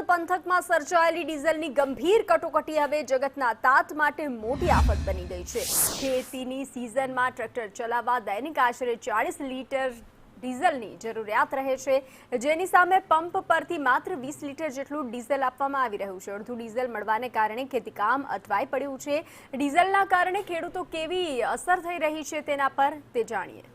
પંથકમાં સર્જાયેલી ડીઝલની ગંભીર કટોકટી હવે જગતના તાત માટે મોટી આફત બની ગઈ છે। ખેતીની સિઝનમાં ટ્રેક્ટર ચલાવવા દૈનિક આશરે 40 લીટર ડીઝલની જરૂરિયાત રહે છે, જેની સામે પંપ પરથી માત્ર 20 લીટર જેટલું ડીઝલ આપવામાં આવી રહ્યું છે। અડધું ડીઝલ મળવાને કારણે ખેતીકામ અટવાઈ પડ્યું છે। ડીઝલના કારણે ખેડૂતો કેવી અસર થઈ રહી છે તેના પર તે જાણીએ।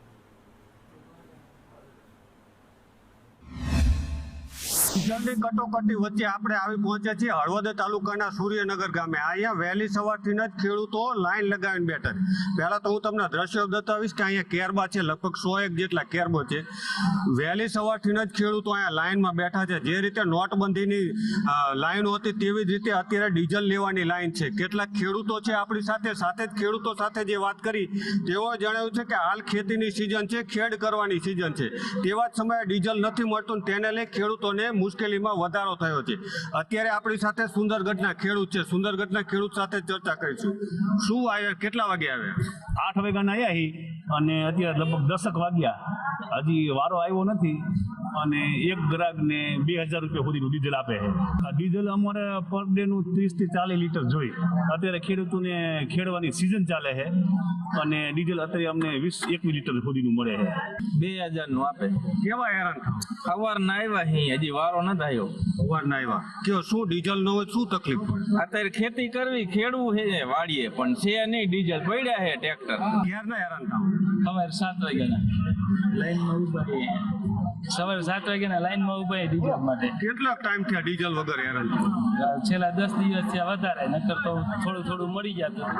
ડીઝલની કટોકટી વચ્ચે આપણે આવી પહોંચ્યા છીએ હળવદ તાલુકાના સૂર્યનગર ગામે। અહીંયા વહેલી સવારથી જ ખેડૂતો લાઈન લગાવીને બેઠા છે। પહેલા તો હું તમને દ્રશ્યો બતાવીશ કે અહીંયા કેરબા છે, લગભગ 101 જેટલા કેરબો છે। વહેલી સવારથી જ ખેડૂતો અહીંયા લાઈનમાં બેઠા છે। જે રીતે નોટબંધીની લાઈનો હતી તેવી જ રીતે અત્યારે ડીઝલ લેવાની લાઈન છે। કેટલાક ખેડૂતો છે આપણી સાથે જ ખેડૂતો સાથે જે વાત કરી તેઓએ જણાવ્યું છે કે હાલ ખેતીની સિઝન છે, ખેડ કરવાની સિઝન છે, તેવા જ સમયે ડીઝલ નથી મળતું, તેને લઈ ખેડૂતોને મુશ્કેલીમાં વધારો થયો છે। અત્યારે આપણી સાથે સુંદરગઢના ખેડૂત છે, સુંદરગઢના ખેડૂત સાથે ચર્ચા કરીશું। શું આવ્યા, કેટલા વાગે આવ્યા? 8 વાગ્યાના આવ્યા અને અત્યારે લગભગ 10 વાગ્યા, હજી વારો આવ્યો નથી અને એક ગ્રાહકને 2000 રૂપિયા સુધીનું ડીઝલ આપે છે। આ ડીઝલ અમારે પર ડેનું 30 થી 40 લીટર જોઈએ। અત્યારે ખેડૂતોને ખેડવાની સિઝન ચાલે છે અને ડીઝલ અત્યારે અમને 20-21 લીટર સુધીનું મળે છે। 2000 નું આપે। કેવા હેરાન સવાર ના આવ્યા હજી વારો નથી આવ્યો। સવાર ના આવ્યા કયો, શું ડીઝલ ન હોય શું તકલીફ પડે? અત્યારે ખેતી કરવી ખેડવું છે વાડીએ, પણ છે નહીં, ડીઝલ પડ્યા છે ટ્રેક્ટર। ક્યારે ના હેરાન થાવ? સવારે 7 વાગ્યાના લાઈનમાં ઉભા સવારે 7 વાગ્યાના લાઈનમાં ઉભા ડીઝલ માટે। કેટલા ટાઈમ થયા ડીઝલ વગર હેરાન થયા? છેલ્લા 10 દિવસ થયા વધારે, નકર તો થોડું થોડું મળી જતું।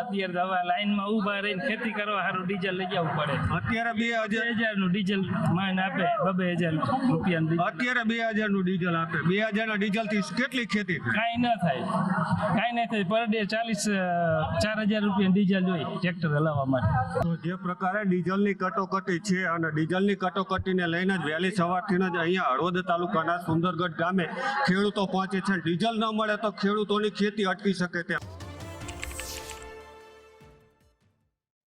અત્યારે તો હવે લાઈનમાં ઉભા રહીને ખેતી કરવા સારું ડીઝલ લઈ જવું પડે। અત્યારે 2000 નું ડીઝલ માન આપે, 2000 રૂપિયાનું। અત્યારે 2000 નું ડીઝલ આપે। 2000 ના ડીઝલ થી કેટલી ખેતી થાય? કાંઈ ન થાય પર ડે 4000 રૂપિયા ડીઝલ જોઈએ ટ્રેક્ટર હલાવવા માટે। તો જે પ્રકારે ડીઝલની કટોકટી છે અને ડીઝલની કટોકટીને લઈને જ વહેલી સવારથી જ અહીંયા હળવદ તાલુકાના સુંદરગઢ ગામે ખેડૂતો પહોંચે છે। ડીઝલ ન મળે તો ખેડૂતોની ખેતી અટકી શકે તેમ।